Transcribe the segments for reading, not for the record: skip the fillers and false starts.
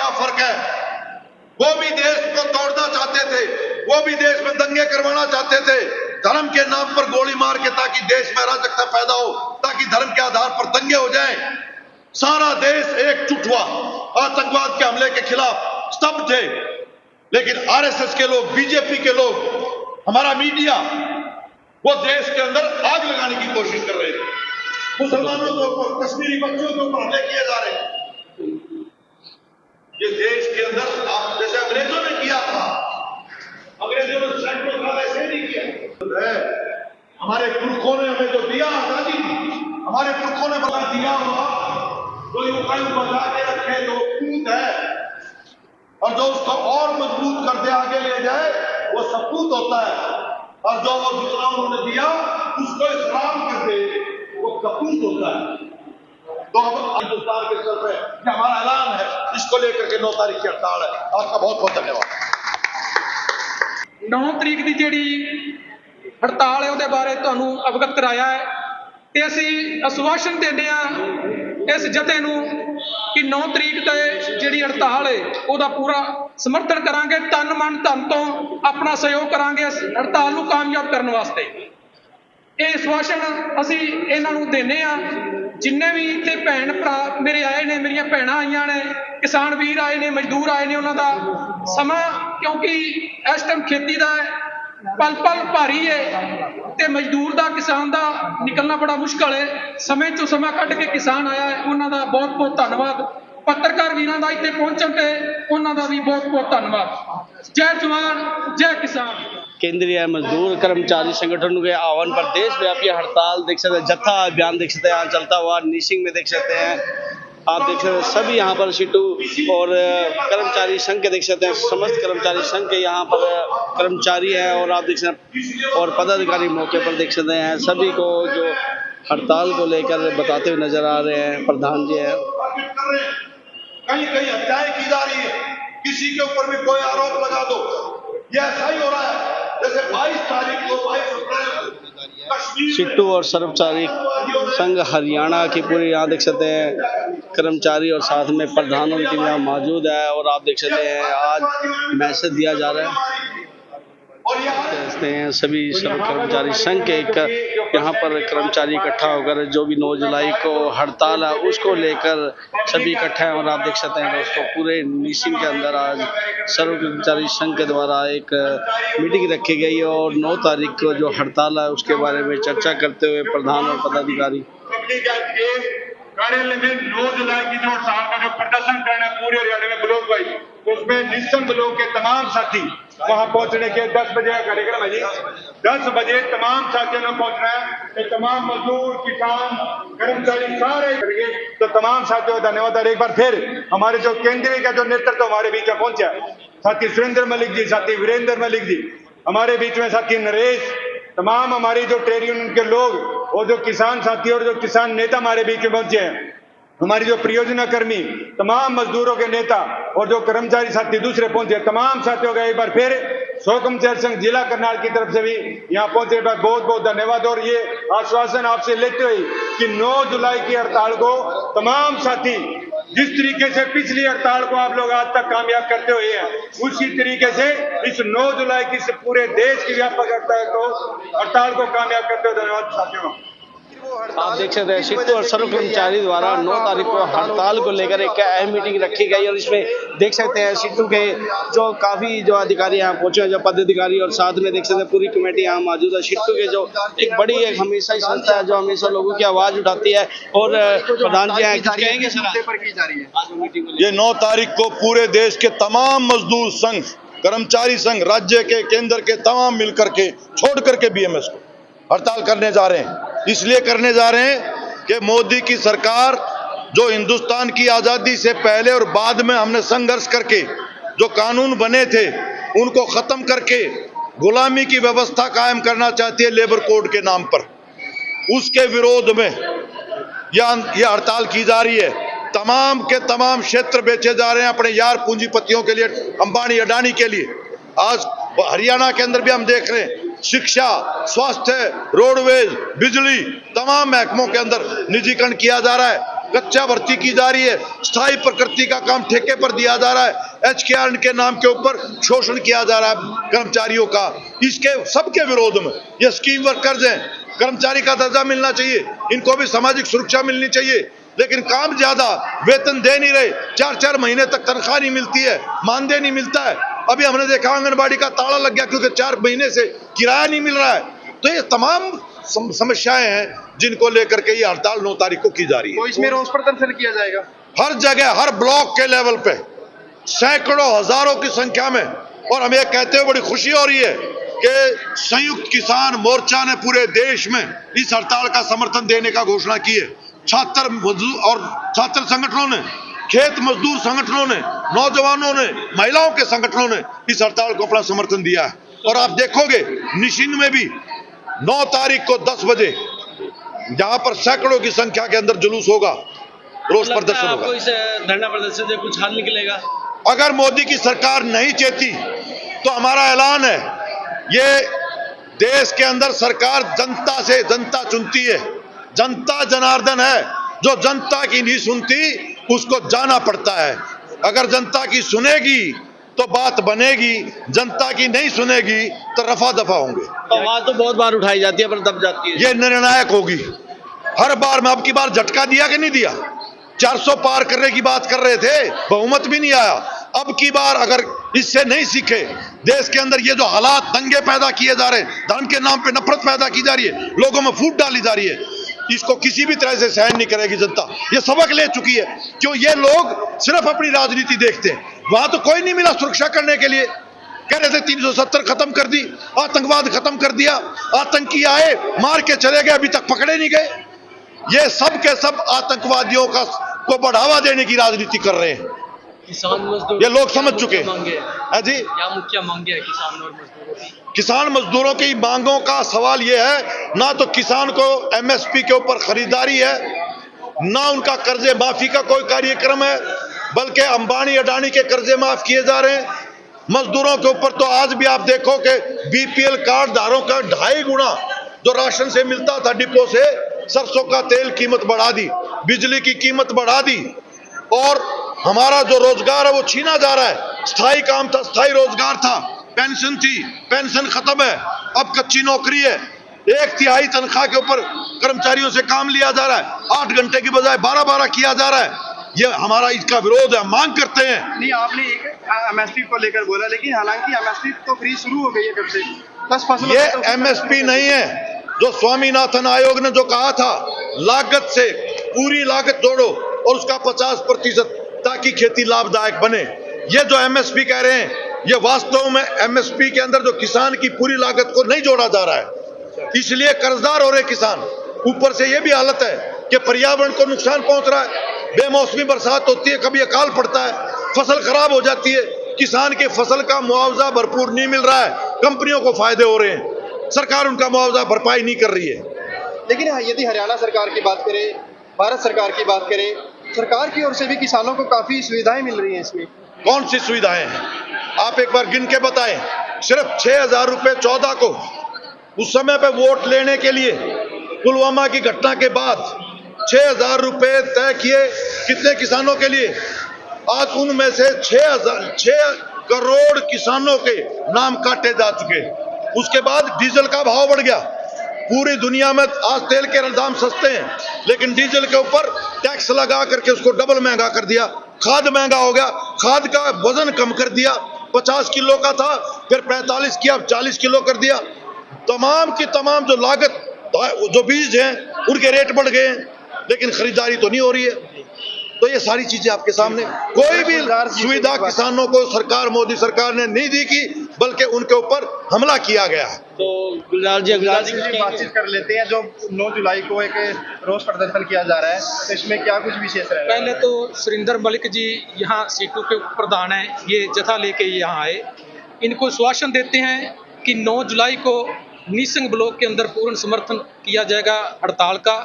क्या फर्क है। वो भी देश को तोड़ना चाहते थे, वो भी देश में दंगे करवाना चाहते थे, धर्म के नाम पर गोली मार के, ताकि देश में अराजकता पैदा हो, ताकि धर्म के आधार पर दंगे हो जाएं। सारा देश एकजुट हुआ आतंकवाद के हमले के खिलाफ, स्तब्ध थे। लेकिन आरएसएस के लोग, बीजेपी के लोग, हमारा मीडिया, वो देश के अंदर आग लगाने की कोशिश कर रहे थे। मुसलमानों के ऊपर, कश्मीरी बच्चों के ऊपर हमले किए जा रहे हैं। ये देश के अंदर आप जैसे अंग्रेजों ने किया था, अंग्रेजों ने सैकड़ों साल ऐसे नहीं किया। हमारे पुरखों ने हमें जो दिया आजादी दी, हमारे पुरखों ने बता दिया हुआ, कोई उपाय बता के रखे जो पूत है, और जो उसको और मजबूत कर दे, आगे ले जाए, वो सपूत होता है। और जो वो जितना उन्होंने दिया उसको इस्लाम कर दे, वो कपूत होता है। तो हम हिंदुस्तान के स्तर पे हमारा ऐलान है, इसको लेकर के 9 तारीख की हड़ताल है। आपका बहुत बहुत धन्यवाद। 9 तरीक की जिहड़ी हड़ताल है ਉਹਦੇ ਬਾਰੇ ਤੁਹਾਨੂੰ ਅਵਗਤ ਕਰਾਇਆ ਹੈ ਤੇ ਅਸੀਂ ਆਸ਼ਵਾਸਨ ਦਿੰਦੇ ਹਾਂ ਇਸ ਜਥੇ ਨੂੰ ਕਿ 9 ਤਰੀਕ ਤੇ ਜਿਹੜੀ ਹੜਤਾਲ ਹੈ ਉਹਦਾ ਪੂਰਾ ਸਮਰਥਨ ਕਰਾਂਗੇ, ਤਨ ਮਨ ਧਨ ਤੋਂ ਆਪਣਾ ਸਹਿਯੋਗ ਕਰਾਂਗੇ ਇਸ ਹੜਤਾਲ ਨੂੰ ਕਾਮਯਾਬ ਕਰਨ ਵਾਸਤੇ। ਇਹ ਆਸ਼ਵਾਸਨ ਅਸੀਂ ਇਹਨਾਂ ਨੂੰ ਦਿੰਦੇ ਹਾਂ। ਜਿੰਨੇ ਵੀ ਇੱਥੇ ਭੈਣ ਭਰਾ ਮੇਰੇ ਆਏ ਨੇ, ਮੇਰੀਆਂ ਭੈਣਾਂ ਆਈਆਂ ਨੇ, ਕਿਸਾਨ ਵੀਰ ਆਏ ਨੇ, ਮਜ਼ਦੂਰ ਆਏ ਨੇ, ਉਹਨਾਂ ਦਾ ਸਮਾਂ ਕਿਉਂਕਿ ਇਸ ਟਾਈਮ ਖੇਤੀ ਦਾ ਪਲ ਪਲ ਭਾਰੀ ਹੈ ਤੇ ਮਜ਼ਦੂਰ ਦਾ, ਕਿਸਾਨ ਦਾ ਨਿਕਲਣਾ ਬੜਾ ਮੁਸ਼ਕਲ ਹੈ। ਸਮੇਂ ਚੋਂ ਸਮਾਂ ਕੱਢ ਕੇ ਕਿਸਾਨ ਆਇਆ ਹੈ, ਉਹਨਾਂ ਦਾ ਬਹੁਤ ਬਹੁਤ ਧੰਨਵਾਦ। ਪੱਤਰਕਾਰ ਵੀਰਾਂ ਦਾ ਇੱਥੇ ਪਹੁੰਚਣ ਤੇ ਉਹਨਾਂ ਦਾ ਵੀ ਬਹੁਤ ਬਹੁਤ धन्यवाद। जय जवान जय किसान। केंद्रीय मजदूर कर्मचारी संगठन के आह्वान पर देशव्यापी हड़ताल देख सकते हैं, जत्था अभियान देख सकते हैं यहाँ चलता हुआ, निशिंग में देख सकते हैं आप, देख सकते हैं सभी यहाँ पर सीटू और कर्मचारी संघ के देख सकते हैं, समस्त कर्मचारी संघ के यहाँ पर कर्मचारी हैं और आप देख सकते हैं और पदाधिकारी मौके पर देख सकते हैं। सभी को जो हड़ताल को लेकर बताते हुए नजर आ रहे हैं प्रधान जी हैं। कहीं कहीं हत्याएं की जा रही है, किसी के ऊपर भी कोई आरोप लगा दो, ये ऐसा ही हो रहा है जैसे 22 तारीख को 22 अप्रैल सिट्टू और कर्मचारी संघ हरियाणा की पूरी यहाँ देख सकते हैं कर्मचारी और साथ में प्रधान उनके यहाँ मौजूद है और आप देख सकते हैं आज मैसेज दिया जा रहा है। कहते हैं सभी सब कर्मचारी संघ के यहाँ पर कर्मचारी इकट्ठा होकर जो भी 9 जुलाई को हड़ताल है उसको लेकर सभी इकट्ठा हैं और आप देख सकते हैं दोस्तों पूरे निशिंग के अंदर आज सर्व कर्मचारी संघ के द्वारा एक मीटिंग रखी गई है और 9 तारीख को जो हड़ताल है उसके बारे में चर्चा करते हुए प्रधान और पदाधिकारी कार्यालय में 9 जुलाई की जो हड़ताल का जो प्रदर्शन करना है पूरे हरियाणा में ब्लॉक वाइज, उसमें निशंक ब्लॉक के तमाम साथी वहां पहुंचने के 10 बजे का कार्यक्रम है जी। 10 बजे तमाम साथियों ने पहुंचना है तो तमाम मजदूर, किसान, कर्मचारी सारे करेंगे। तो तमाम साथियों का धन्यवाद। और एक बार फिर हमारे जो केंद्रीय का जो नेतृत्व हमारे बीच में पहुंचा, साथी सुरेंद्र मलिक जी, साथी वीरेंद्र मलिक जी हमारे बीच में, साथी नरेश, तमाम हमारी जो ट्रेड यूनियन के लोग और जो किसान साथी और जो किसान नेता हमारे बीच में पहुंचे हैं, हमारी जो परियोजना कर्मी, तमाम मजदूरों के नेता और जो कर्मचारी साथी दूसरे पहुंचे, तमाम साथियों का एक बार फिर सौ कर्मचारी संघ जिला करनाल की तरफ से भी यहाँ पहुंचे बार बहुत बहुत धन्यवाद। और ये आश्वासन आपसे लेते हुए कि 9 जुलाई की हड़ताल को तमाम साथी जिस तरीके से पिछली हड़ताल को आप लोग आज तक कामयाब करते हुए हैं, उसी तरीके से इस 9 जुलाई की पूरे देश की व्यापक हड़ताल को कामयाब करते हुए धन्यवाद साथियों। आप देख सकते हैं सिट्टू और सर्व कर्मचारी द्वारा 9 तारीख को हड़ताल को लेकर एक अहम मीटिंग रखी गई और इसमें देख सकते हैं सिट्टू के जो काफ़ी जो अधिकारी यहाँ पहुंचे हैं, जो पदाधिकारी और साथ में देख सकते हैं पूरी कमेटी यहाँ मौजूद है। सिट्टू के जो एक बड़ी एक हमेशा ही संस्था है जो हमेशा लोगों की आवाज़ उठाती है और प्रधान जी हैं कहेंगे सर ये 9 तारीख को पूरे देश के तमाम मजदूर संघ, कर्मचारी संघ, राज्य के, केंद्र के तमाम मिलकर के छोड़ करके बीएमएस को हड़ताल करने जा रहे हैं। इसलिए करने जा रहे हैं कि मोदी की सरकार जो हिंदुस्तान की आज़ादी से पहले और बाद में हमने संघर्ष करके जो कानून बने थे उनको खत्म करके गुलामी की व्यवस्था कायम करना चाहती है लेबर कोड के नाम पर, उसके विरोध में यह हड़ताल की जा रही है। तमाम के तमाम क्षेत्र बेचे जा रहे हैं अपने यार पूंजीपतियों के लिए, अंबानी अडानी के लिए। आज हरियाणा के अंदर भी हम देख रहे हैं शिक्षा, स्वास्थ्य, रोडवेज, बिजली, तमाम महकमों के अंदर निजीकरण किया जा रहा है। कच्चा भर्ती की जा रही है, स्थायी प्रकृति का काम ठेके पर दिया जा रहा है, HKR के नाम के ऊपर शोषण किया जा रहा है कर्मचारियों का। इसके सबके विरोध में ये स्कीम वर्कर्स हैं, कर्मचारी का दर्जा मिलना चाहिए, इनको भी सामाजिक सुरक्षा मिलनी चाहिए, लेकिन काम ज्यादा, वेतन दे नहीं रहे, 4-4 महीने तक तनख्वाह नहीं मिलती है, मानदेय नहीं मिलता है। अभी हमने देखा आंगनबाड़ी का ताला लग गया क्योंकि 4 महीने से किराया नहीं मिल रहा है। तो ये तमाम समस्याएं हैं जिनको लेकर के ये हड़ताल 9 तारीख को की जा रही है। तो इसमें रोष प्रदर्शन किया जाएगा हर जगह, हर ब्लॉक के लेवल पे सैकड़ों हजारों की संख्या में। और हमें ये कहते हुए बड़ी खुशी हो रही है कि संयुक्त किसान मोर्चा ने पूरे देश में इस हड़ताल का समर्थन देने का घोषणा की है। छात्र मजदूर और छात्र संगठनों ने, खेत मजदूर संगठनों ने, नौजवानों ने, महिलाओं के संगठनों ने इस हड़ताल को अपना समर्थन दिया है। और आप देखोगे निशिंग में भी 9 तारीख को 10 बजे जहां पर सैकड़ों की संख्या के अंदर जुलूस होगा, रोष प्रदर्शन होगा। इस धरना प्रदर्शन से कुछ हल निकलेगा? अगर मोदी की सरकार नहीं चेती तो हमारा ऐलान है, ये देश के अंदर सरकार जनता से, जनता चुनती है, जनता जनार्दन है, जो जनता की नहीं सुनती उसको जाना पड़ता है। अगर जनता की सुनेगी तो बात बनेगी, जनता की नहीं सुनेगी तो रफा दफा होंगे। आवाज तो बहुत बार उठाई जाती है पर दब जाती है। ये निर्णायक होगी हर बार। में अब की बार झटका दिया कि नहीं दिया? 400 पार करने की बात कर रहे थे, बहुमत भी नहीं आया। अब की बार अगर इससे नहीं सीखे, देश के अंदर ये जो हालात, दंगे पैदा किए जा रहे हैं, धर्म के नाम पे नफरत पैदा की जा रही है, लोगों में फूट डाली जा रही है, इसको किसी भी तरह से सहन नहीं करेगी जनता। ये सबक ले चुकी है। क्यों? ये लोग सिर्फ अपनी राजनीति देखते हैं। वहां तो कोई नहीं मिला सुरक्षा करने के लिए। कह रहे थे 370 खत्म कर दी, आतंकवाद खत्म कर दिया, आतंकी आए मार के चले गए, अभी तक पकड़े नहीं गए। ये सब के सब आतंकवादियों को बढ़ावा देने की राजनीति कर रहे हैं। किसान मजदूर ये लोग समझ चुके हैं। हैं जी, क्या मुख्य मांगे है किसान और मजदूरों की? किसान मजदूरों की मांगों का सवाल यह है, ना तो किसान को MSP के ऊपर खरीदारी है, ना उनका कर्जे माफी का कोई कार्यक्रम है, बल्कि अंबानी अडानी के कर्जे माफ किए जा रहे हैं। मजदूरों के ऊपर तो आज भी आप देखो कि BPL कार्ड धारों का 2.5 गुना जो राशन से मिलता था डिपो से, सरसों का तेल कीमत बढ़ा दी, बिजली की कीमत बढ़ा दी, और हमारा जो रोजगार है वो छीना जा रहा है। स्थायी काम था, स्थायी रोजगार था, पेंशन थी, पेंशन खत्म है, अब कच्ची नौकरी है। 1/3 तनख्वाह के ऊपर कर्मचारियों से काम लिया जा रहा है, 8 घंटे की बजाय 12-12 किया जा रहा है। ये हमारा इसका विरोध है, मांग करते हैं। नहीं, आपने एक MSP को लेकर बोला, लेकिन हालांकि MSP तो फ्री शुरू हो गई है कब से। 10 फसलों ये पे तो MSP नहीं है जो स्वामीनाथन आयोग ने जो कहा था, लागत से पूरी लागत जोड़ो और उसका 50% ताकि खेती लाभदायक बने। ये जो MSP कह रहे हैं, ये वास्तव में MSP के अंदर जो किसान की पूरी लागत को नहीं जोड़ा जा रहा है, इसलिए कर्जदार हो रहे किसान। ऊपर से ये भी हालत है कि पर्यावरण को नुकसान पहुंच रहा है, बेमौसमी बरसात होती है, कभी अकाल पड़ता है, फसल खराब हो जाती है, किसान के फसल का मुआवजा भरपूर नहीं मिल रहा है, कंपनियों को फायदे हो रहे हैं, सरकार उनका मुआवजा भरपाई नहीं कर रही है। लेकिन यदि हरियाणा सरकार की बात करें, भारत सरकार की बात करें, सरकार की ओर से भी किसानों को काफी सुविधाएं मिल रही हैं। इसमें कौन सी सुविधाएं हैं आप एक बार गिन के बताएं। सिर्फ 6,000 रुपए 14 को, उस समय पे वोट लेने के लिए पुलवामा की घटना के बाद 6,000 रुपए तय किए कितने किसानों के लिए। आज उनमें से 6 करोड़ किसानों के नाम काटे जा चुके। उसके बाद डीजल का भाव बढ़ गया। पूरी दुनिया में आज तेल के दाम सस्ते हैं, लेकिन डीजल के ऊपर टैक्स लगा करके उसको डबल महंगा कर दिया। खाद महंगा हो गया, खाद का वजन कम कर दिया, 50 किलो का था फिर 45 किया, 40 किलो कर दिया। तमाम की तमाम जो लागत, जो बीज हैं उनके रेट बढ़ गए हैं, लेकिन खरीदारी तो नहीं हो रही है। तो ये सारी चीजें आपके सामने, कोई भी सुविधा किसानों को सरकार, मोदी सरकार ने नहीं दी की, बल्कि उनके ऊपर हमला किया गया है। तो गुलजार जी बातचीत कर लेते हैं। जो 9 जुलाई को एक रोष प्रदर्शन किया जा रहा है, तो इसमें क्या कुछ विशेष है? पहले तो सुरेंद्र मलिक जी यहाँ सीटू के प्रधान हैं, ये जथा लेके यहाँ आए, इनको आश्वासन देते हैं कि 9 जुलाई को निसिंग ब्लॉक के अंदर पूर्ण समर्थन किया जाएगा हड़ताल का।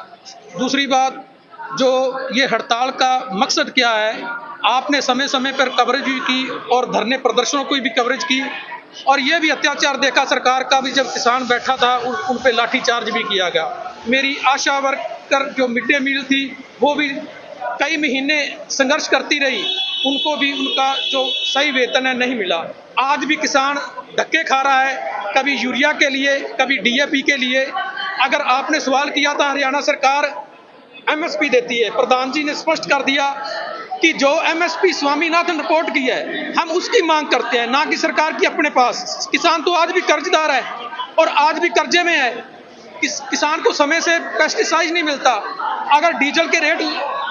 दूसरी बात, जो ये हड़ताल का मकसद क्या है, आपने समय समय पर कवरेज भी की और धरने प्रदर्शनों की भी कवरेज की, और ये भी अत्याचार देखा सरकार का भी, जब किसान बैठा था उन पे लाठीचार्ज भी किया गया। मेरी आशा वर्कर जो मिड डे मील थी वो भी कई महीने संघर्ष करती रही, उनको भी उनका जो सही वेतन है नहीं मिला। आज भी किसान धक्के खा रहा है, कभी यूरिया के लिए, कभी डीएपी के लिए। अगर आपने सवाल किया था, हरियाणा सरकार एमएसपी देती है, प्रधान जी ने स्पष्ट कर दिया कि जो एमएसपी स्वामीनाथन रिपोर्ट की है हम उसकी मांग करते हैं, ना कि सरकार की अपने पास। किसान तो आज भी कर्जदार है और आज भी कर्जे में है। किसान को समय से पेस्टिसाइड नहीं मिलता। अगर डीजल के रेट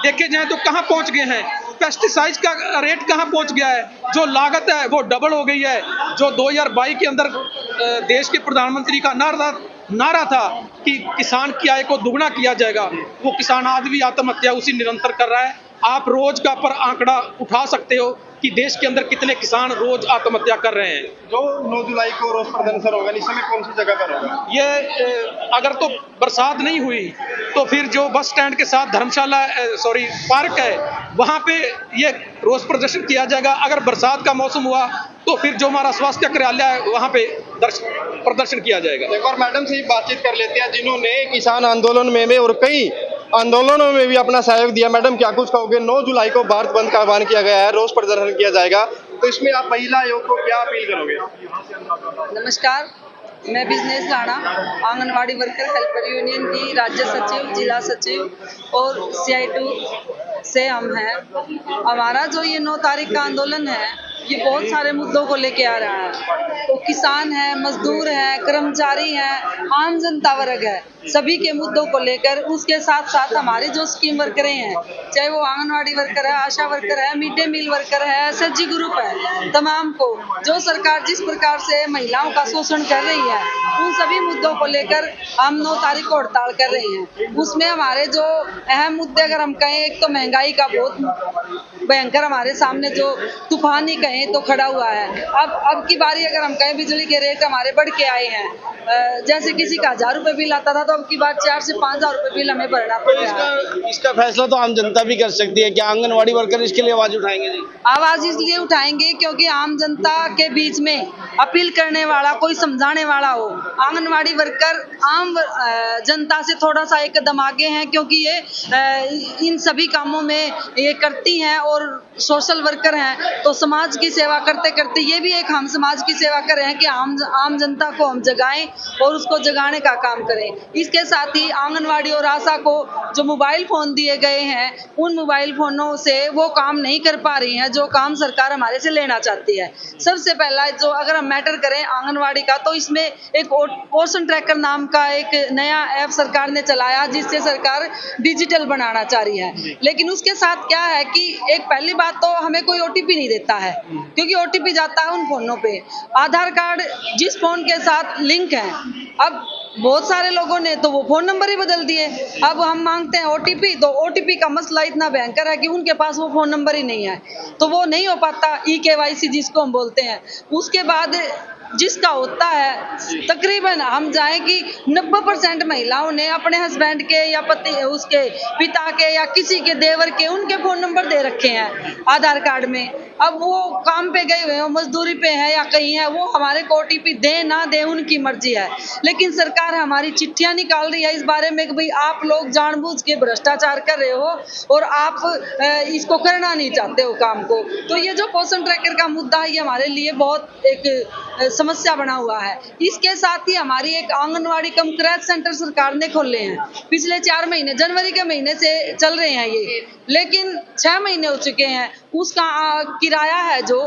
देखे जाएं तो कहां पहुंच गए हैं, पेस्टिसाइड का रेट कहां पहुंच गया है, जो लागत है वो डबल हो गई है। जो 2022 के अंदर देश के प्रधानमंत्री का नारा था कि किसान की आय को दुगना किया जाएगा, वो किसान आज भी आत्महत्या उसी निरंतर कर रहा है। आप रोज का पर आंकड़ा उठा सकते हो कि देश के अंदर कितने किसान रोज आत्महत्या कर रहे हैं। जो 9 जुलाई को रोज प्रदर्शन होगा, इस समय कौन सी जगह पर होगा? ये अगर तो बरसात नहीं हुई तो फिर जो बस स्टैंड के साथ धर्मशाला पार्क है वहाँ पे ये रोज प्रदर्शन किया जाएगा। अगर बरसात का मौसम हुआ तो फिर जो हमारा स्वास्थ्य कार्यालय है वहाँ पे प्रदर्शन किया जाएगा। एक बार मैडम से ही बातचीत कर लेते हैं जिन्होंने किसान आंदोलन में और कई आंदोलनों में भी अपना सहयोग दिया। मैडम क्या कुछ कहोगे? 9 जुलाई को भारत बंद का आह्वान किया गया है, रोज प्रदर्शन किया जाएगा, तो इसमें आप महिला आयोग को क्या अपील करोगे? नमस्कार, मैं business Rana, anganwadi worker helper union की राज्य सचिव, जिला सचिव और CI2 से हम हैं। हमारा जो ये 9 तारीख का आंदोलन है ये बहुत सारे मुद्दों को लेके आ रहा है। तो किसान है, मजदूर है, कर्मचारी है, आम जनता वर्ग है, सभी के मुद्दों को लेकर। उसके साथ साथ हमारे जो स्कीम वर्करें हैं, चाहे वो आंगनवाड़ी वर्कर है, आशा वर्कर है, मिड डे मील वर्कर है, SHG ग्रुप है, तमाम को जो सरकार जिस प्रकार से महिलाओं का शोषण कर रही है उन सभी मुद्दों को लेकर हम 9 तारीख को हड़ताल कर रहे हैं। उसमें हमारे जो अहम मुद्दे अगर हम कहें, एक तो महंगाई का बहुत भयंकर हमारे सामने जो तूफान ही कहें तो खड़ा हुआ है। अब की बारी अगर हम कहें, बिजली के रेट हमारे बढ़ के आए हैं। जैसे किसी का 1000 रुपए बिल आता था तो अब की बार 4000 से 5000 रुपए बिल हमें भरना पड़ रहा है। इसका फैसला तो आम जनता भी कर सकती है। क्या आंगनवाड़ी वर्कर इसके लिए आवाज उठाएंगे? जी, आवाज इसलिए उठाएंगे क्योंकि आम जनता के बीच में अपील करने वाला, कोई समझाने वाला हो। आंगनवाड़ी वर्कर आम जनता से थोड़ा सा एक कदम आगे हैं, क्योंकि ये इन सभी कामों में ये करती हैं और सोशल वर्कर हैं। तो समाज की सेवा करते करते ये भी एक हम समाज की सेवा कर रहे हैं कि आम जनता को हम जगाएं और उसको जगाने का काम करें। इसके साथ ही आंगनवाड़ी और आशा को जो मोबाइल फोन दिए गए हैं, उन मोबाइल फोनों से वो काम नहीं कर पा रही हैं जो काम सरकार हमारे से लेना चाहती है। सबसे पहला जो अगर हम मैटर करें आंगनवाड़ी का, तो इसमें एक पोषण ट्रैकर नाम का एक नया ऐप सरकार ने चलाया, जिससे सरकार डिजिटल बनाना चाह रही है। लेकिन उसके साथ क्या है कि एक पहली बात तो हमें कोई OTP नहीं देता है, क्योंकि OTP जाता है उन फोनों पे। आधार कार्ड जिस फोन के साथ लिंक है, अब बहुत सारे लोगों ने तो वो फोन नंबर ही बदल दिए। अब हम मांगते हैं OTP, तो OTP का मसला इतना भयंकर है कि उनके पास वो फोन नंबर ही नहीं है, तो वो नहीं हो पाता। eKYC जिसको हम बोलते हैं, उसके बाद जिसका होता है तकरीबन हम जाएं कि 90% महिलाओं ने अपने हस्बैंड के या पति उसके पिता के या किसी के देवर के उनके फोन नंबर दे रखे हैं आधार कार्ड में। अब वो काम पे गए हुए हैं, मजदूरी पे है या कहीं है, वो हमारे को OTP दे ना दे उनकी मर्जी है। लेकिन सरकार हमारी चिट्ठियां निकाल रही है इस बारे में कि भाई आप लोग जानबूझ के भ्रष्टाचार कर रहे हो और आप इसको करना नहीं चाहते हो काम को। तो ये जो पोषण ट्रैकर का मुद्दा है, ये हमारे लिए बहुत एक समस्या बना हुआ है। इसके साथ ही हमारी एक आंगनवाड़ी कम क्रैच सेंटर सरकार ने खोले हैं। पिछले 4 महीने, जनवरी के महीने से चल रहे हैं ये, लेकिन 6 महीने हो चुके हैं। उसका किराया है जो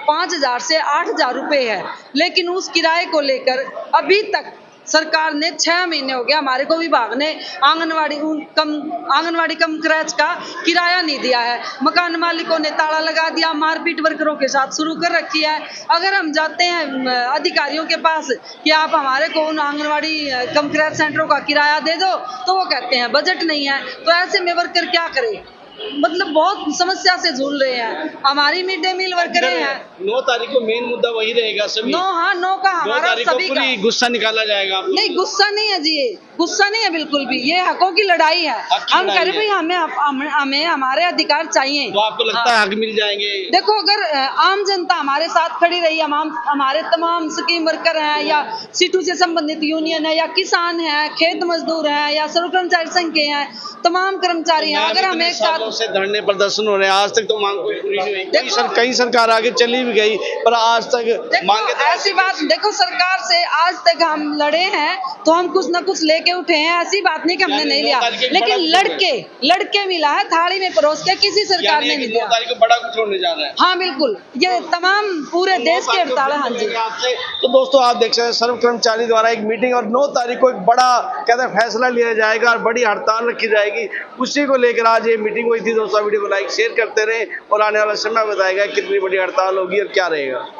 5000 से 8000 रुपए है, लेकिन उस किराए को लेकर अभी तक सरकार ने 6 महीने हो गए, हमारे को विभाग ने आंगनवाड़ी कम क्रैच का किराया नहीं दिया है। मकान मालिकों ने ताला लगा दिया, मारपीट वर्करों के साथ शुरू कर रखी है। अगर हम जाते हैं अधिकारियों के पास कि आप हमारे को उन आंगनवाड़ी कम क्रैच सेंटरों का किराया दे दो, तो वो कहते हैं बजट नहीं है। तो ऐसे में वर्कर क्या करे? मतलब बहुत समस्या से जूझ रहे हैं। हमारी मिड डे मील वर्करें हैं। 9 तारीख को मेन मुद्दा वही रहेगा सभी। नो, हाँ, नो का 9 हमारा तारीख को सभी का। पूरी गुस्सा निकाला जाएगा। नहीं, गुस्सा नहीं है जी, ये गुस्सा नहीं है बिल्कुल भी। ये हकों की लड़ाई है। हक की हम लड़ाई कह रहे है। भाई हमें हमारे अधिकार चाहिए। तो आपको लगता है हक मिल जाएंगे? देखो, अगर आम जनता हमारे साथ खड़ी रही, हमारे तमाम स्कीम वर्कर हैं या सीटू से संबंधित यूनियन है या किसान है, खेत मजदूर है या सर्व कर्मचारी संघ के हैं, तमाम कर्मचारी हैं, अगर हम एक सालों साथ से धरने प्रदर्शन हो रहे हैं, आज तक तो मांग कोई पूरी नहीं हुई। देखो- कई सरकार आगे चली भी गई पर आज तक मांगे देखो, ऐसी बात देखो, सरकार से आज तक हम लड़े हैं तो हम कुछ न कुछ लेके उठे हैं। ऐसी बात नहीं कि हमने यानी नहीं 9 लिया, तारीख के लेकिन बड़ा लड़के मिला है थाली में परोस के, किसी सरकार ने नहीं 9 दिया। तारीख को बड़ा कुछ होने जा रहा है। हाँ बिल्कुल, ये तमाम पूरे देश की हड़ताल है। हाँ जी। आपसे तो दोस्तों आप देख सकते हैं सर्व कर्मचारी द्वारा एक मीटिंग और 9 तारीख को एक बड़ा कहते हैं फैसला लिया जाएगा और बड़ी हड़ताल रखी जाएगी। उसी को लेकर आज ये मीटिंग हुई थी। दोस्तों वीडियो को लाइक शेयर करते रहे और आने वाला समय बताएगा कितनी बड़ी हड़ताल होगी और क्या रहेगा।